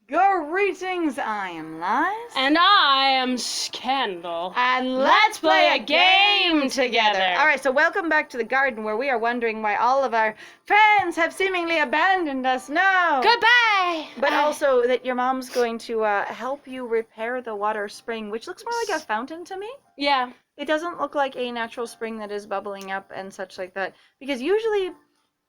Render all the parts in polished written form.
Greetings, I am Lies. And I am Scandal. And let's play a game together. Alright, so welcome back to the garden where we are wondering why all of our friends have seemingly abandoned us. No! Goodbye! But also that your mom's going to help you repair the water spring, which looks more like a fountain to me. Yeah. It doesn't look like a natural spring that is bubbling up and such like that. Because usually,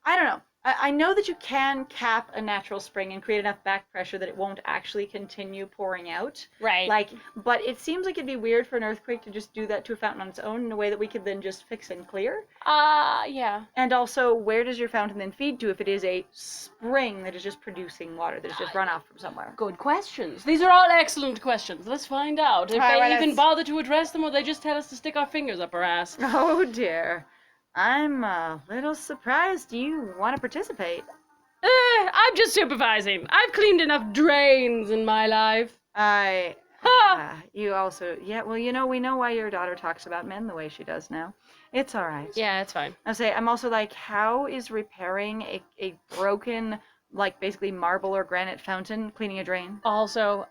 I don't know. I know that you can cap a natural spring and create enough back pressure that it won't actually continue pouring out. Right. But it seems like it'd be weird for an earthquake to just do that to a fountain on its own in a way that we could then just fix and clear. Yeah. And also, where does your fountain then feed to if it is a spring that is just producing water, that is just run off from somewhere? Good questions. These are all excellent questions. Let's find out if they even bother to address them or they just tell us to stick our fingers up our ass. Oh dear. I'm a little surprised you want to participate. I'm just supervising. I've cleaned enough drains in my life. You also, well, we know why your daughter talks about men the way she does now. It's all right. Yeah, it's fine. I'm also like, how is repairing a broken, like, basically marble or granite fountain cleaning a drain? Also,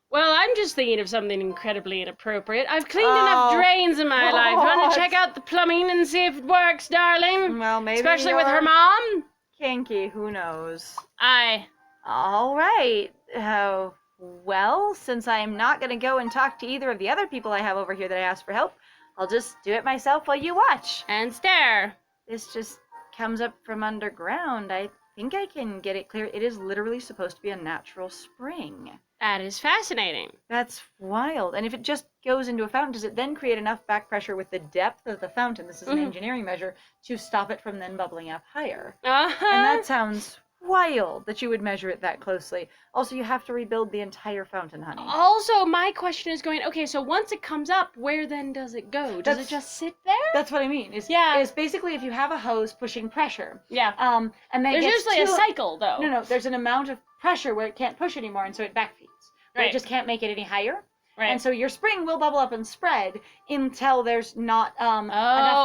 Well, I'm just thinking of something incredibly inappropriate. I've cleaned enough drains in my life. Want to check out the plumbing and see if it works, darling? Well, maybe. Especially with her mom? Kinky, who knows? All right. Well, since I'm not going to go and talk to either of the other people I have over here that I asked for help, I'll just do it myself while you watch. And stare. This just comes up from underground. I think I can get it clear. It is literally supposed to be a natural spring. That is fascinating. That's wild. And if it just goes into a fountain, does it then create enough back pressure with the depth of the fountain, this is an engineering measure, to stop it from then bubbling up higher? And that sounds wild that you would measure it that closely. Also, you have to rebuild the entire fountain, honey. Also, my question is going, okay, so once it comes up, where then does it go? Does it just sit there? That's what I mean. Is basically if you have a hose pushing pressure. Yeah. And then there's usually a cycle, though. No, there's an amount of pressure where it can't push anymore, and so it backfeeds. Right. It just can't make it any higher. Right. And so your spring will bubble up and spread until there's not enough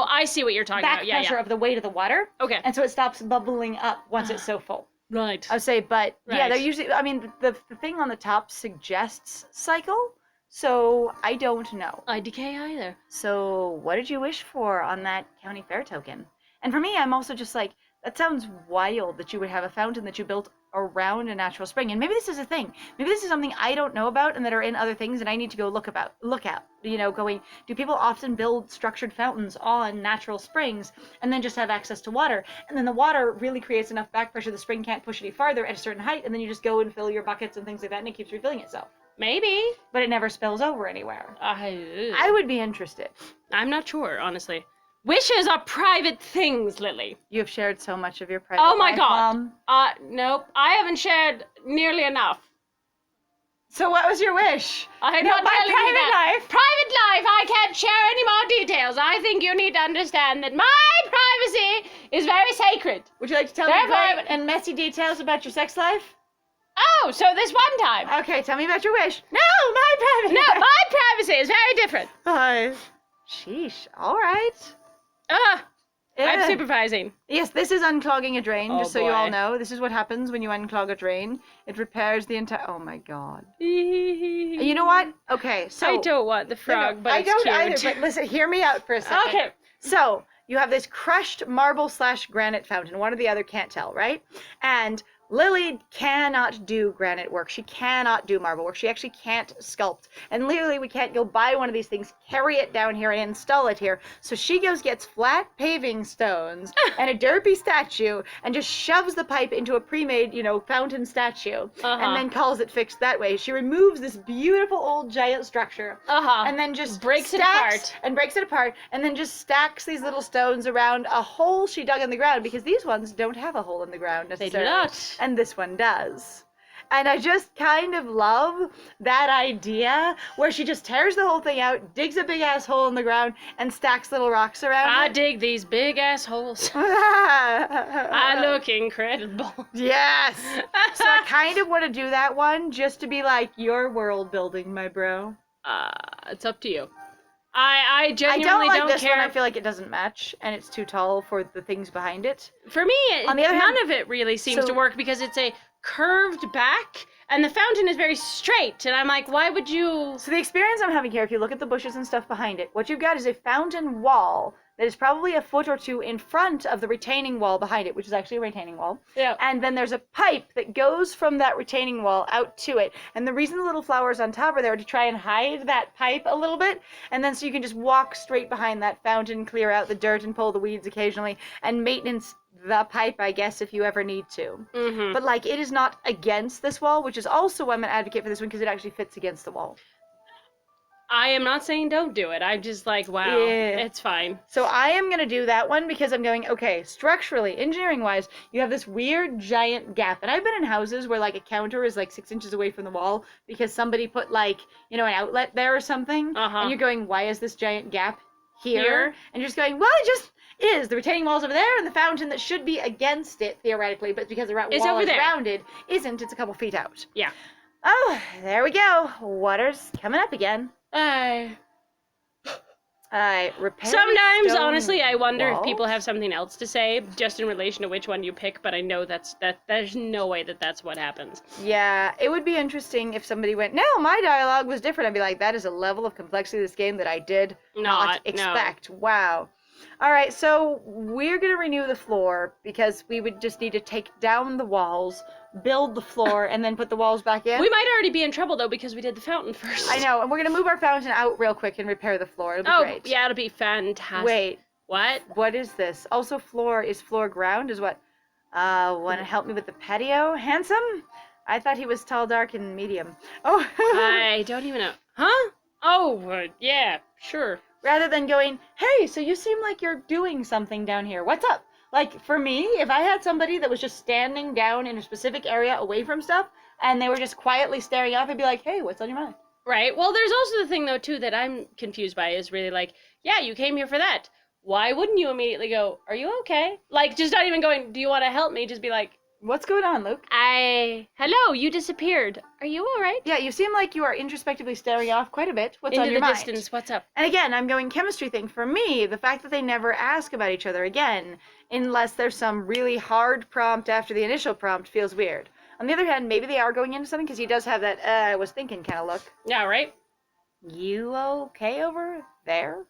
I see what you're talking about. back pressure of the weight of the water. Okay. And so it stops bubbling up once it's so full. Right. I would say, but yeah, they're usually, I mean, the thing on the top suggests cycle, so I don't know. IDK either. So what did you wish for on that county fair token? And for me, I'm also just like, that sounds wild that you would have a fountain that you built around a natural spring. And maybe this is a thing. Maybe this is something I don't know about and that are in other things and I need to go look at. Do people often build structured fountains on natural springs and then just have access to water? And then the water really creates enough back pressure the spring can't push any farther at a certain height, and then you just go and fill your buckets and things like that and it keeps refilling itself. Maybe. But it never spills over anywhere. I would be interested. I'm not sure, honestly. Wishes are private things, Lily. You have shared so much of your private life, Oh my God. Mom. Nope. I haven't shared nearly enough. So what was your wish? I'm not telling you that. Life. Private life, I can't share any more details. I think you need to understand that my privacy is very sacred. Would you like to tell me great and messy details about your sex life? Oh, so this one time. Okay, tell me about your wish. No, my privacy. No, my privacy is very different. Sheesh. All right. I'm supervising. Yes, this is unclogging a drain, just so you all boy. know. This is what happens when you unclog a drain. It repairs the entire... Oh, my God. You know what? Okay, so... I don't want the frog, but I it's don't cute. either, but listen, hear me out for a second. Okay. So, you have this crushed marble/granite fountain. One or the other, can't tell, right? And Lily cannot do granite work. She cannot do marble work. She actually can't sculpt. And literally, we can't go buy one of these things, carry it down here, and install it here. So she gets flat paving stones and a derpy statue and just shoves the pipe into a pre-made, fountain statue and then calls it fixed that way. She removes this beautiful old giant structure and then just breaks it apart. And then just stacks these little stones around a hole she dug in the ground, because these ones don't have a hole in the ground necessarily. They do not. And this one does. And I just kind of love that idea where she just tears the whole thing out, digs a big ass hole in the ground, and stacks little rocks around I it. dig these big ass holes. I look incredible. Yes. So I kind of want to do that one just to be like, you're world building, my bro. It's up to you. I genuinely don't like don't this care. one. I feel like it doesn't match, and it's too tall for the things behind it. For me, On the other none hand, of it really seems to work because it's a curved back, and the fountain is very straight. And I'm like, why would you? So the experience I'm having here, if you look at the bushes and stuff behind it, what you've got is a fountain wall that is probably a foot or two in front of the retaining wall behind it, which is actually a retaining wall. Yeah. And then there's a pipe that goes from that retaining wall out to it. And the reason the little flowers on top are there to try and hide that pipe a little bit, and then so you can just walk straight behind that fountain, clear out the dirt and pull the weeds occasionally, and maintenance the pipe, I guess, if you ever need to. Mm-hmm. But like, it is not against this wall, which is also why I'm an advocate for this one, because it actually fits against the wall. I am not saying don't do it. I'm just like, wow, it's fine. So I am going to do that one because I'm going, okay, structurally, engineering-wise, you have this weird giant gap. And I've been in houses where, like, a counter is, like, 6 inches away from the wall because somebody put, like, you know, an outlet there or something. And you're going, why is this giant gap here? And you're just going, well, it just is. The retaining wall's over there, and the fountain that should be against it, theoretically, but because the wall is rounded, isn't. It's a couple feet out. Yeah. Oh, there we go. Water's coming up again. I repair. Sometimes, honestly, I wonder if people have something else to say, just in relation to which one you pick. But I know there's no way that's what happens. Yeah, it would be interesting if somebody went, "No, my dialogue was different." I'd be like, "That is a level of complexity of this game that I did not expect." No. Wow. All right, so we're gonna renew the floor because we would just need to take down the walls, build the floor, and then put the walls back in. We might already be in trouble though because we did the fountain first. I know, and we're gonna move our fountain out real quick and repair the floor. It'll be great. Yeah, it'll be fantastic. Wait. What? What is this? Also, floor ground is what? Want to help me with the patio? Handsome? I thought he was tall, dark, and medium. Oh. I don't even know. Huh? Oh, yeah, sure. Rather than going, hey, so you seem like you're doing something down here. What's up? Like, for me, if I had somebody that was just standing down in a specific area away from stuff, and they were just quietly staring off, I'd be like, hey, what's on your mind? Right. Well, there's also the thing, though, too, that I'm confused by is really like, yeah, you came here for that. Why wouldn't you immediately go, are you okay? Like, just not even going, do you want to help me? Just be like, what's going on, Luke? Hello, you disappeared. Are you all right? Yeah, you seem like you are introspectively staring off quite a bit. What's on your mind? Into the distance, what's up? And again, I'm going chemistry thing. For me, the fact that they never ask about each other again, unless there's some really hard prompt after the initial prompt, feels weird. On the other hand, maybe they are going into something because he does have that, I was thinking kind of look. Yeah, right? You okay over there?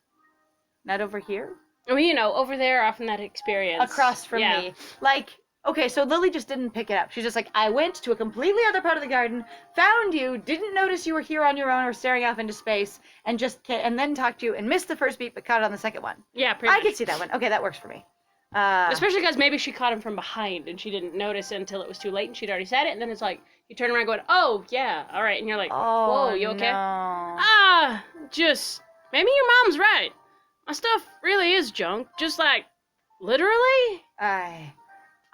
Not over here? Well, you know, over there off in that experience. Across from me. Like, okay, so Lily just didn't pick it up. She's just like, I went to a completely other part of the garden, found you, didn't notice you were here on your own or staring off into space, and then talked to you and missed the first beat but caught it on the second one. Yeah, pretty much. I could see that one. Okay, that works for me. Especially because maybe she caught him from behind and she didn't notice until it was too late and she'd already said it, and then it's like, you turn around going, oh, yeah, all right, and you're like, whoa, you okay? No. Maybe your mom's right. My stuff really is junk, just like, literally? Okay,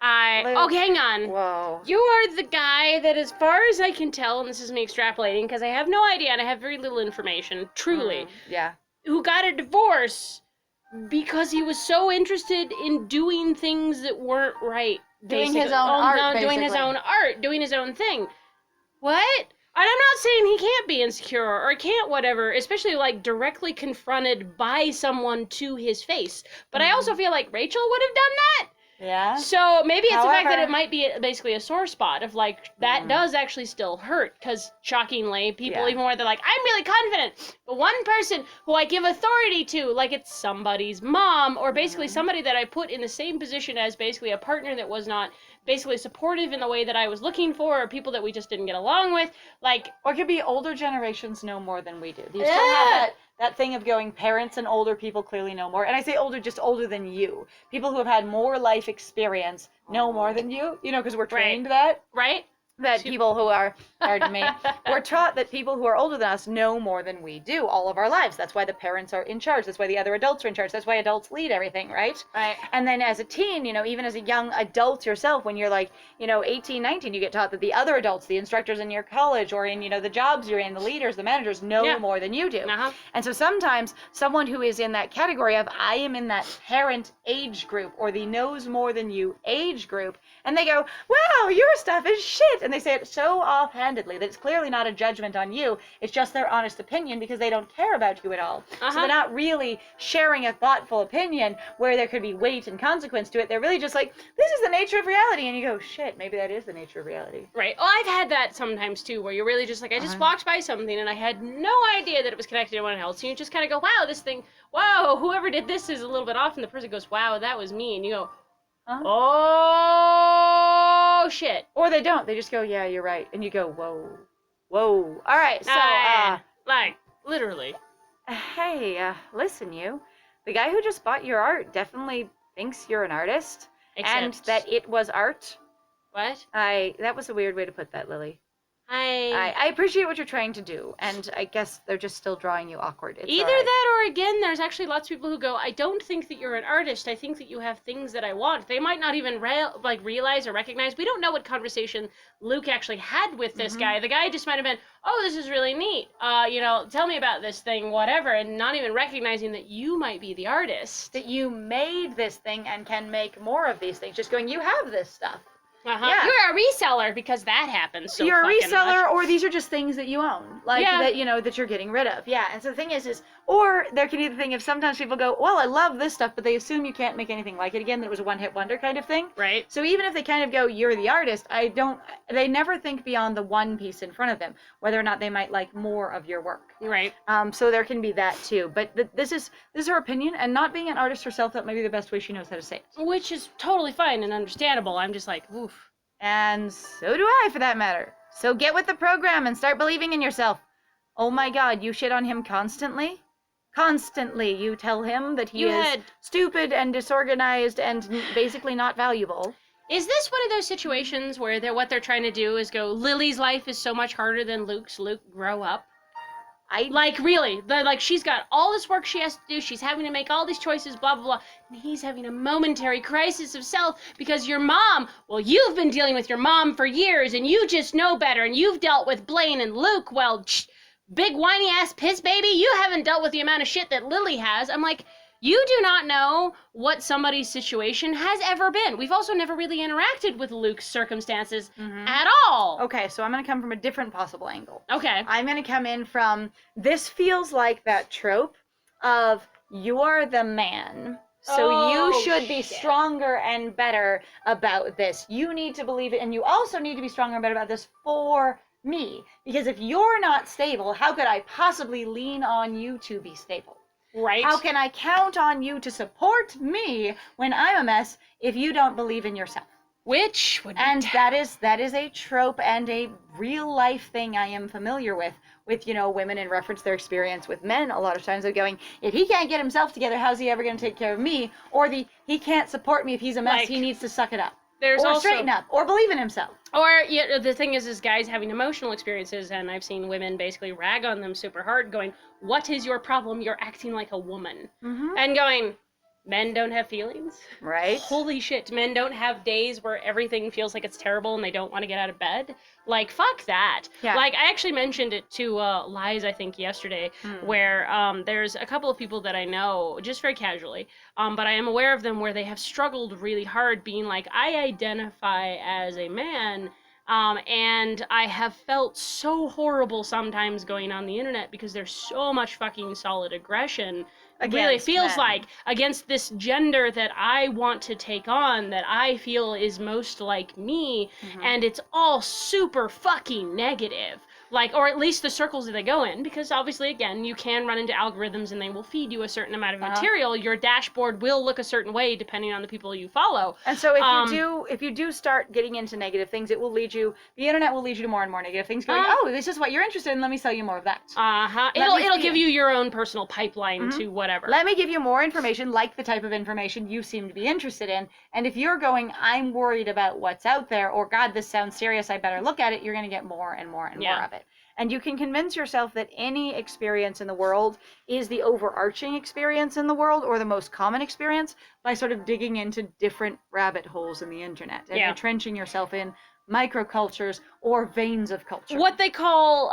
hang on. Whoa. You are the guy that, as far as I can tell, and this is me extrapolating because I have no idea and I have very little information, truly. Yeah. Who got a divorce because he was so interested in doing things that weren't right. Doing his own art, doing his own art, doing his own thing. What? And I'm not saying he can't be insecure or can't whatever, especially like directly confronted by someone to his face. But I also feel like Rachel would have done that. Yeah. So maybe it's the fact that it might be basically a sore spot of like, that does actually still hurt. Because shockingly, people even more, they're like, I'm really confident. But one person who I give authority to, like it's somebody's mom or basically somebody that I put in the same position as basically a partner that was not basically supportive in the way that I was looking for, or people that we just didn't get along with, like, or it could be older generations know more than we do. You still have that thing of going, parents and older people clearly know more. And I say older, just older than you. People who have had more life experience know more than you, you know, because we're trained that. Right. That people who are, pardon me, we're taught that people who are older than us know more than we do all of our lives. That's why the parents are in charge. That's why the other adults are in charge. That's why adults lead everything, right? Right. And then as a teen, you know, even as a young adult yourself, when you're like, you know, 18, 19, you get taught that the other adults, the instructors in your college or in, you know, the jobs you're in, the leaders, the managers know more than you do. And so sometimes someone who is in that category of, I am in that parent age group or the knows more than you age group, and they go, wow, your stuff is shit. and they say it so offhandedly that it's clearly not a judgment on you. It's just their honest opinion because they don't care about you at all. So they're not really sharing a thoughtful opinion where there could be weight and consequence to it. They're really just like, this is the nature of reality. And you go, shit, maybe that is the nature of reality. Right. Oh, I've had that sometimes too, where you're really just like, I just walked by something and I had no idea that it was connected to anyone else. And you just kind of go, wow, this thing, wow, whoever did this is a little bit off. And the person goes, wow, that was me. And you go, oh, shit. Or they don't. They just go, yeah, you're right. And you go, whoa, whoa. All right, so, like, literally. Hey, listen, you. The guy who just bought your art definitely thinks you're an artist. And that it was art. What? That was a weird way to put that, Lily. I appreciate what you're trying to do, and I guess they're just still drawing you awkward. It's either that, or again, there's actually lots of people who go, I don't think that you're an artist. I think that you have things that I want. They might not even realize or recognize. We don't know what conversation Luke actually had with this guy. The guy just might have been, oh, this is really neat. Tell me about this thing, whatever, and not even recognizing that you might be the artist. That you made this thing and can make more of these things. Just going, you have this stuff. Yeah. You're a reseller because that happens so you're a reseller, much. or these are just things that you own, like that that you're getting rid of. Yeah, and so the thing is, or there can be the thing of sometimes people go, well, I love this stuff, but they assume you can't make anything like it again. That it was a one-hit wonder kind of thing. Right. So even if they kind of go, you're the artist, they never think beyond the one piece in front of them, whether or not they might like more of your work. Right. So there can be that too. But this is her opinion, and not being an artist herself, that may be the best way she knows how to say it. Which is totally fine and understandable. I'm just like, oof. And so do I, for that matter. So get with the program and start believing in yourself. Oh my God, you shit on him constantly? Constantly, you tell him that he is stupid and disorganized and basically not valuable. Is this one of those situations where what they're trying to do is go, Lily's life is so much harder than Luke's. Luke, grow up. Really, she's got all this work she has to do. She's having to make all these choices, blah, blah, blah. And he's having a momentary crisis of self because your mom, well, you've been dealing with your mom for years and you just know better. And you've dealt with Blaine and Luke. Well, big whiny ass piss baby. You haven't dealt with the amount of shit that Lily has. I'm like, you do not know what somebody's situation has ever been. We've also never really interacted with Luke's circumstances at all. Okay, so I'm going to come from a different possible angle. Okay. I'm going to come in from, this feels like that trope of, you're the man, so you should be stronger and better about this. You need to believe it, and you also need to be stronger and better about this for me. Because if you're not stable, how could I possibly lean on you to be stable? Right. How can I count on you to support me when I'm a mess if you don't believe in yourself? Which would be that is a trope and a real life thing I am familiar with women in reference to their experience with men a lot of times of going, if he can't get himself together, how's he ever going to take care of me? Or he can't support me if he's a mess, he needs to suck it up. There's or also straighten up, or believe in himself. Or the thing is guys having emotional experiences, and I've seen women basically rag on them super hard, going, "What is your problem? You're acting like a woman," and going, "Men don't have feelings, right? Holy shit, men don't have days where everything feels like it's terrible and they don't want to get out of bed. Like, fuck that." Yeah. Like, I actually mentioned it to Liz, I think, yesterday, where there's a couple of people that I know, just very casually, but I am aware of them where they have struggled really hard being like, I identify as a man, and I have felt so horrible sometimes going on the internet because there's so much fucking solid aggression. It really feels like against this gender that I want to take on, that I feel is most like me, and it's all super fucking negative. Like, or at least the circles that they go in, because obviously, again, you can run into algorithms and they will feed you a certain amount of material. Your dashboard will look a certain way depending on the people you follow. And so if you do start getting into negative things, it will lead you, the internet will lead you to more and more negative things, going, oh, this is what you're interested in, let me sell you more of that. It'll give you your own personal pipeline to whatever. Let me give you more information, like the type of information you seem to be interested in. And if you're going, I'm worried about what's out there, or God, this sounds serious, I better look at it, you're going to get more and more and more of it. And you can convince yourself that any experience in the world is the overarching experience in the world, or the most common experience, by sort of digging into different rabbit holes in the internet and entrenching yourself in microcultures or veins of culture. What they call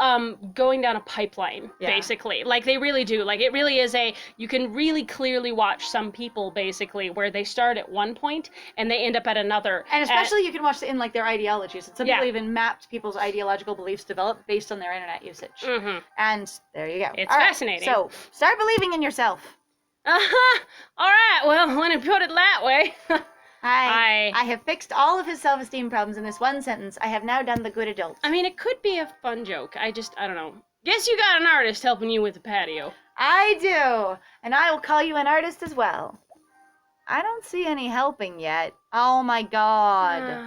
going down a pipeline, basically. Like, they really do. Like, it really is you can really clearly watch some people, basically, where they start at one point and they end up at another. And especially you can watch in, like, their ideologies. And some people even mapped people's ideological beliefs developed based on their internet usage. Mm-hmm. And there you go. It's fascinating. So, start believing in yourself. Uh-huh. All right. Well, when you put it that way... I have fixed all of his self-esteem problems in this one sentence. I have now done the good adult. I mean, it could be a fun joke. I don't know. Guess you got an artist helping you with the patio. I do. And I will call you an artist as well. I don't see any helping yet. Oh my god.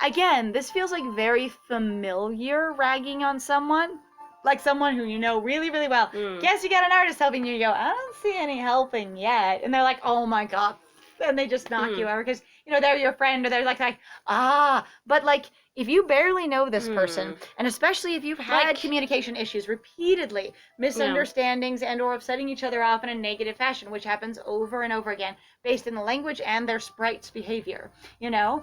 Again, this feels like very familiar ragging on someone. Like someone who you know really, really well. Guess you got an artist helping you. You go, I don't see any helping yet. And they're like, oh my god. And they just knock you over because, you know, they're your friend or they're like, but like, if you barely know this person, and especially if you've had communication issues repeatedly, misunderstandings and or upsetting each other off in a negative fashion, which happens over and over again, based in the language and their sprite's behavior, you know,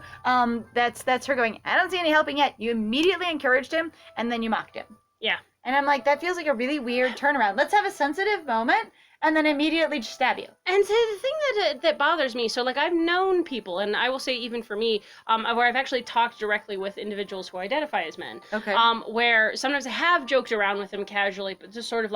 that's her going, I don't see any helping yet. You immediately encouraged him and then you mocked him. Yeah. And I'm like, that feels like a really weird turnaround. Let's have a sensitive moment and then immediately just stab you. And so the thing that bothers me, so like I've known people, and I will say even for me, where I've actually talked directly with individuals who identify as men. Okay. Where sometimes I have joked around with them casually, but just sort of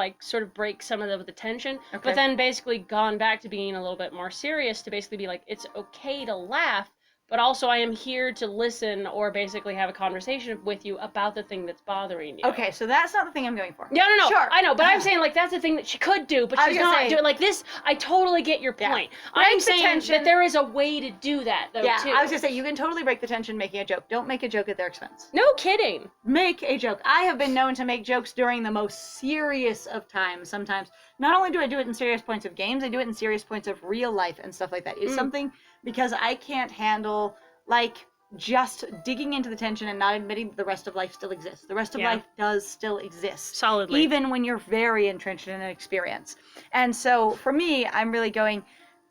break some of the tension. Okay. But then basically gone back to being a little bit more serious to basically be like, it's okay to laugh, but also I am here to listen or basically have a conversation with you about the thing that's bothering you. Okay, so that's not the thing I'm going for. No. Sure. I know, but I'm saying, like, that's the thing that she could do, but she's not doing, like, this, I totally get your point. Break I'm the saying tension. that there is a way to do that, though, too. I was going to say, you can totally break the tension making a joke. Don't make a joke at their expense. No kidding. Make a joke. I have been known to make jokes during the most serious of times sometimes. Not only do I do it in serious points of games, I do it in serious points of real life and stuff like that. It's something because I can't handle... like, just digging into the tension and not admitting that the rest of life still exists. The rest of life does still exist. Solidly. Even when you're very entrenched in an experience. And so, for me, I'm really going,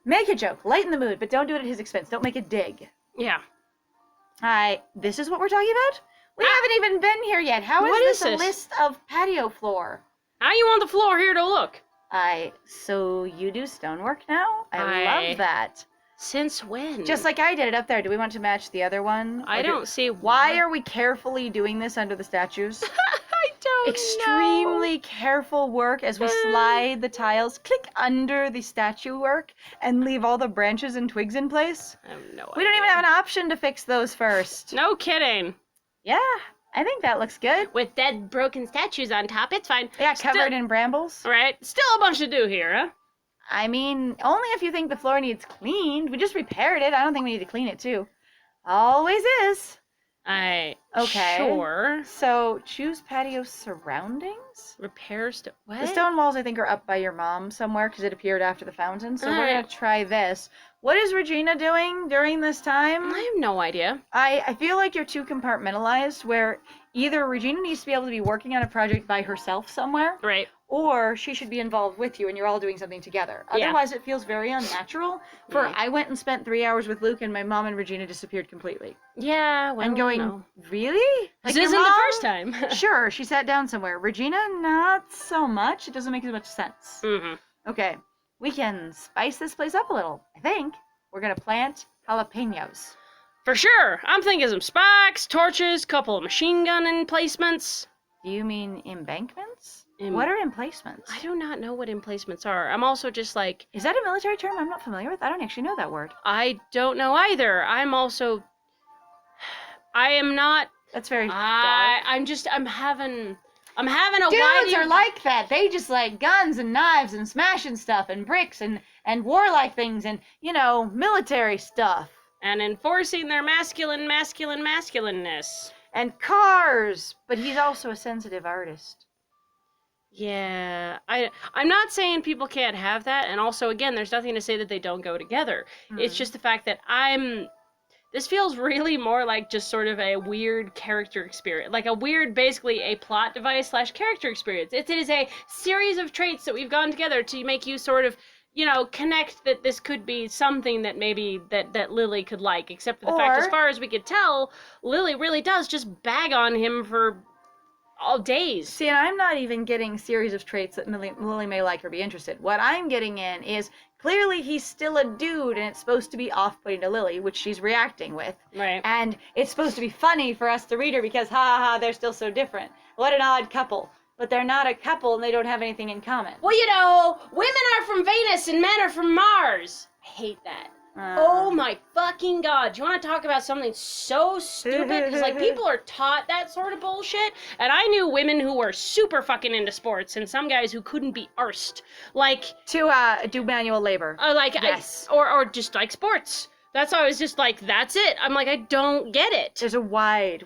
make a joke, lighten the mood, but don't do it at his expense. Don't make a dig. Yeah. This is what we're talking about? We haven't even been here yet. How is this a list of patio floor? How you on the floor here to look? So you do stonework now? I love that. Since when? Just like I did it up there. Do we want to match the other one? I don't see why are we carefully doing this under the statues? I don't Extremely careful work as we slide the tiles, click under the statue work, and leave all the branches and twigs in place. I have no idea. We don't even have an option to fix those first. No kidding. Yeah, I think that looks good. With dead, broken statues on top, it's fine. Yeah, covered in brambles. Right. Still a bunch to do here, huh? I mean, only if you think the floor needs cleaned. We just repaired it. I don't think we need to clean it, too. Always is. Okay. Sure. So, choose patio surroundings? What? The stone walls, I think, are up by your mom somewhere because it appeared after the fountain. So, we're going to try this. What is Regina doing during this time? I have no idea. I feel like you're too compartmentalized where either Regina needs to be able to be working on a project by herself somewhere. Right. Or she should be involved with you and you're all doing something together. Otherwise, it feels very unnatural. I went and spent 3 hours with Luke and my mom and Regina disappeared completely. Yeah, well, and going, really? Like, this isn't the first time. Sure, she sat down somewhere. Regina, not so much. It doesn't make as much sense. Mm-hmm. Okay, we can spice this place up a little, I think. We're going to plant jalapenos. For sure. I'm thinking some spikes, torches, couple of machine gun emplacements. Do you mean embankments? What are emplacements? I do not know what emplacements are. I'm also just like... Is that a military term I'm not familiar with? I don't actually know that word. I don't know either. I'm also... I am not... That's very dark. I'm having a Dudes are like that. They just like guns and knives and smashing stuff and bricks and warlike things and, you know, military stuff. And enforcing their masculineness. And cars. But he's also a sensitive artist. Yeah, I'm not saying people can't have that, and also, again, there's nothing to say that they don't go together. It's just the fact that this feels really more like just sort of a weird character experience, like a weird, basically a plot device / character experience. It is a series of traits that we've gone together to make you sort of, connect that this could be something that maybe that Lily could like, except for the fact, as far as we could tell, Lily really does just bag on him for all days. See, and I'm not even getting series of traits that Lily may like or be interested. What I'm getting in is clearly he's still a dude, and it's supposed to be off-putting to Lily, which she's reacting with. Right. And it's supposed to be funny for us, the reader, because ha ha, they're still so different. What an odd couple. But they're not a couple, and they don't have anything in common. Well, women are from Venus and men are from Mars. I hate that. Oh my fucking God. Do you want to talk about something so stupid? Because, people are taught that sort of bullshit. And I knew women who were super fucking into sports and some guys who couldn't be arsed. To do manual labor. Yes. Or just like sports. That's why I was just like, that's it. I'm like, I don't get it. There's a wide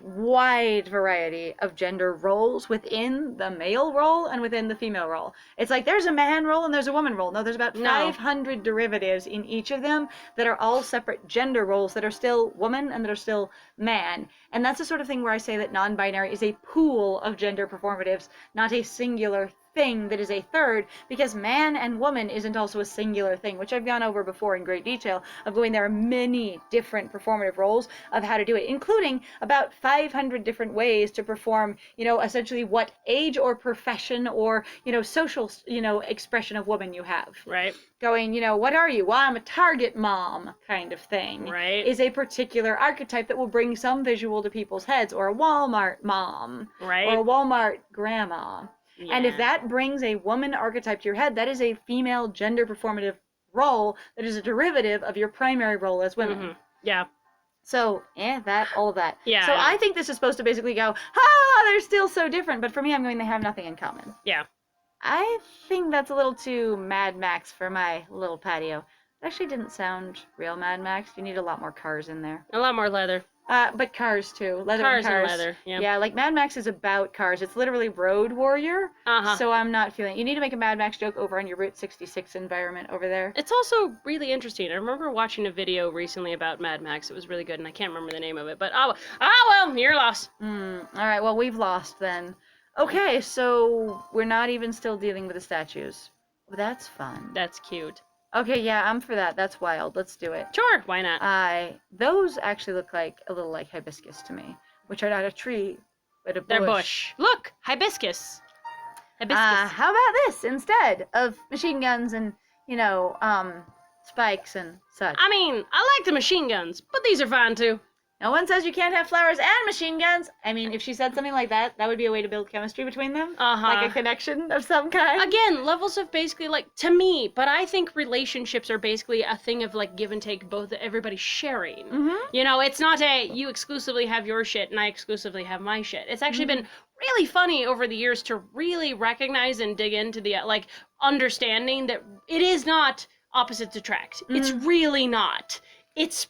variety of gender roles within the male role and within the female role. It's like there's a man role and there's a woman role. No, there's about 500 derivatives in each of them that are all separate gender roles that are still woman and that are still man. And that's the sort of thing where I say that non-binary is a pool of gender performatives, not a singular thing that is a third, because man and woman isn't also a singular thing, which I've gone over before in great detail, of going there are many different performative roles of how to do it, including about 500 different ways to perform, essentially what age or profession or, social, expression of woman you have. Right. Going, what are you? Well, I'm a Target mom kind of thing. Right. Is a particular archetype that will bring some visual to people's heads, or a Walmart mom. Right. Or a Walmart grandma. Yeah. And if that brings a woman archetype to your head, that is a female gender performative role that is a derivative of your primary role as women. Mm-hmm. Yeah. So, all of that. Yeah. So I think this is supposed to basically go, they're still so different. But for me, I'm going, they have nothing in common. Yeah. I think that's a little too Mad Max for my little patio. It actually didn't sound real Mad Max. You need a lot more cars in there. A lot more leather. But cars too. Leather cars and cars. And leather, yeah. Yeah, Mad Max is about cars. It's literally Road Warrior. Uh-huh. So I'm not feeling it. You need to make a Mad Max joke over on your Route 66 environment over there. It's also really interesting. I remember watching a video recently about Mad Max. It was really good, and I can't remember the name of it. But, well, you're lost. All right, well, we've lost then. Okay, so we're not even still dealing with the statues. Well, that's fun. That's cute. Okay, yeah, I'm for that. That's wild. Let's do it. Sure, why not? Those actually look like a little like hibiscus to me, which are not a tree, but a bush. They're bush. Look, hibiscus. Hibiscus. How about this instead of machine guns and, spikes and such? I mean, I like the machine guns, but these are fine too. No one says you can't have flowers and machine guns. I mean, if she said something like that, that would be a way to build chemistry between them. Uh-huh. Like a connection of some kind. Again, levels of basically to me, but I think relationships are basically a thing of give and take, both everybody sharing. Mm-hmm. It's not you exclusively have your shit and I exclusively have my shit. It's actually been really funny over the years to really recognize and dig into the understanding that it is not opposites attract. It's really not. It's,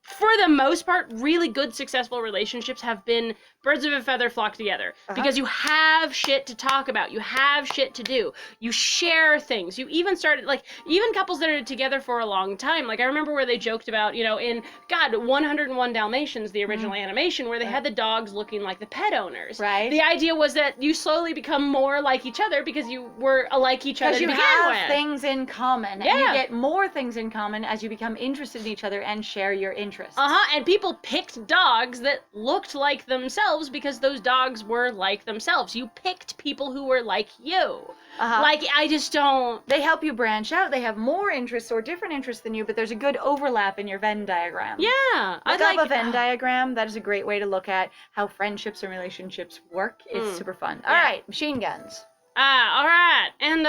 for the most part, really good, successful relationships have been birds of a feather flock together. Because you have shit to talk about. You have shit to do. You share things. You even started, even couples that are together for a long time. I remember where they joked about, in, 101 Dalmatians, the original animation, where they had the dogs looking like the pet owners. Right. The idea was that you slowly become more like each other because you were like each other to begin with. Because you have things in common. Yeah. And you get more things in common as you become interested in each other and share your interests. And people picked dogs that looked like themselves because those dogs were like themselves. You picked people who were like you. I just don't... They help you branch out. They have more interests or different interests than you, but there's a good overlap in your Venn diagram. Yeah. Look up a Venn diagram. That is a great way to look at how friendships and relationships work. It's super fun. All right, machine guns. All right. And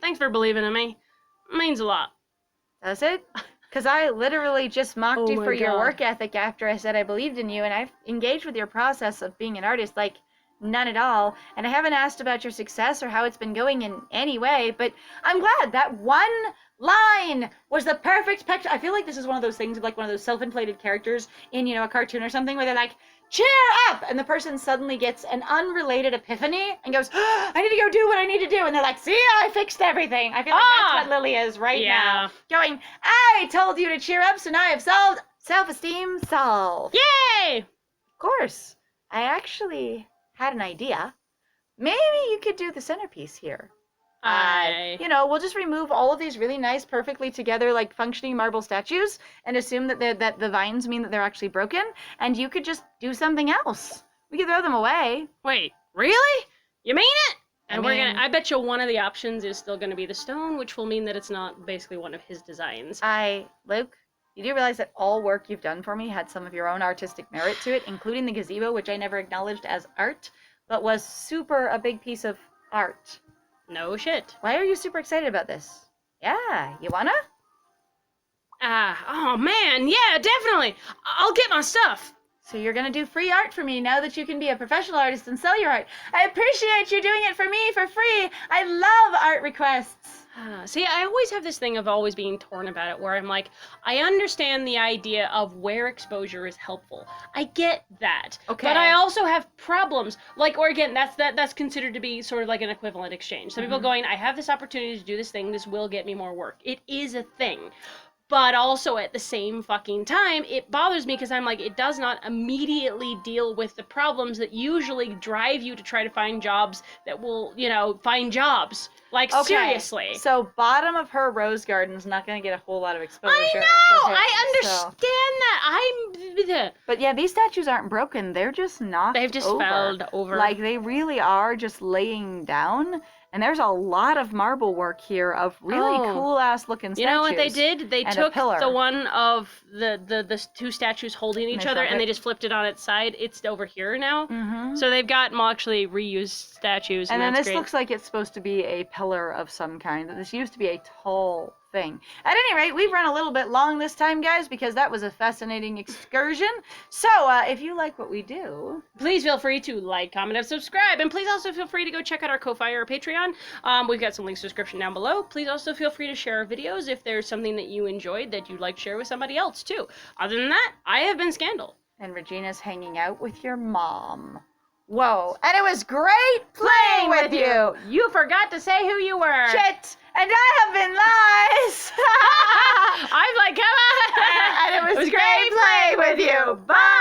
thanks for believing in me. It means a lot. Does it? Because I literally just mocked you for your God. work ethic after I said I believed in you, and I've engaged with your process of being an artist none at all, and I haven't asked about your success or how it's been going in any way, but I'm glad that one line was the perfect picture. I feel like this is one of those things of one of those self-inflated characters in, a cartoon or something where they're like, cheer up! And the person suddenly gets an unrelated epiphany and goes, I need to go do what I need to do. And they're like, see, I fixed everything. I feel like that's what Lily is right now. Going, I told you to cheer up, so now I've solved self-esteem solved. Yay! Of course. I actually had an idea. Maybe you could do the centerpiece here. We'll just remove all of these really nice, perfectly together, like functioning marble statues and assume that the vines mean that they're actually broken, and you could just do something else. We could throw them away. Wait, really? You mean it? And I bet you one of the options is still gonna be the stone, which will mean that it's not basically one of his designs. Luke, you do realize that all work you've done for me had some of your own artistic merit to it, including the gazebo, which I never acknowledged as art, but was super a big piece of art. No shit. Why are you super excited about this? Yeah, you wanna? Oh man, yeah, definitely. I'll get my stuff. So you're gonna do free art for me now that you can be a professional artist and sell your art. I appreciate you doing it for me for free. I love art requests. See, I always have this thing of always being torn about it, where I'm like, I understand the idea of where exposure is helpful. I get that. Okay. But I also have problems. Or again, that's considered to be sort of like an equivalent exchange. Some people going, I have this opportunity to do this thing, this will get me more work. It is a thing. But also at the same fucking time, it bothers me because I'm like, it does not immediately deal with the problems that usually drive you to try to find jobs that will, find jobs. Seriously. So bottom of her rose garden's not going to get a whole lot of exposure. I know! I understand that. But yeah, these statues aren't broken. They're just knocked over. They've just felled over. They really are just laying down. And there's a lot of marble work here of really cool-ass looking statues. You know what they did? They took the one of the two statues holding each other, and they just flipped it on its side. It's over here now. Mm-hmm. So they've got actually reused statues, and then that's this looks like it's supposed to be a pillar of some kind. This used to be a tall thing. At any rate, we've run a little bit long this time, guys, because that was a fascinating excursion. So, if you like what we do, please feel free to like, comment, and subscribe. And please also feel free to go check out our Ko-Fi or Patreon. We've got some links in the description down below. Please also feel free to share our videos if there's something that you enjoyed that you'd like to share with somebody else, too. Other than that, I have been Scandal. And Regina's hanging out with your mom. Whoa. And it was great playing with you. You forgot to say who you were. Shit. And I have been Lies. I'm like, come on. And it was great playing with you. Bye.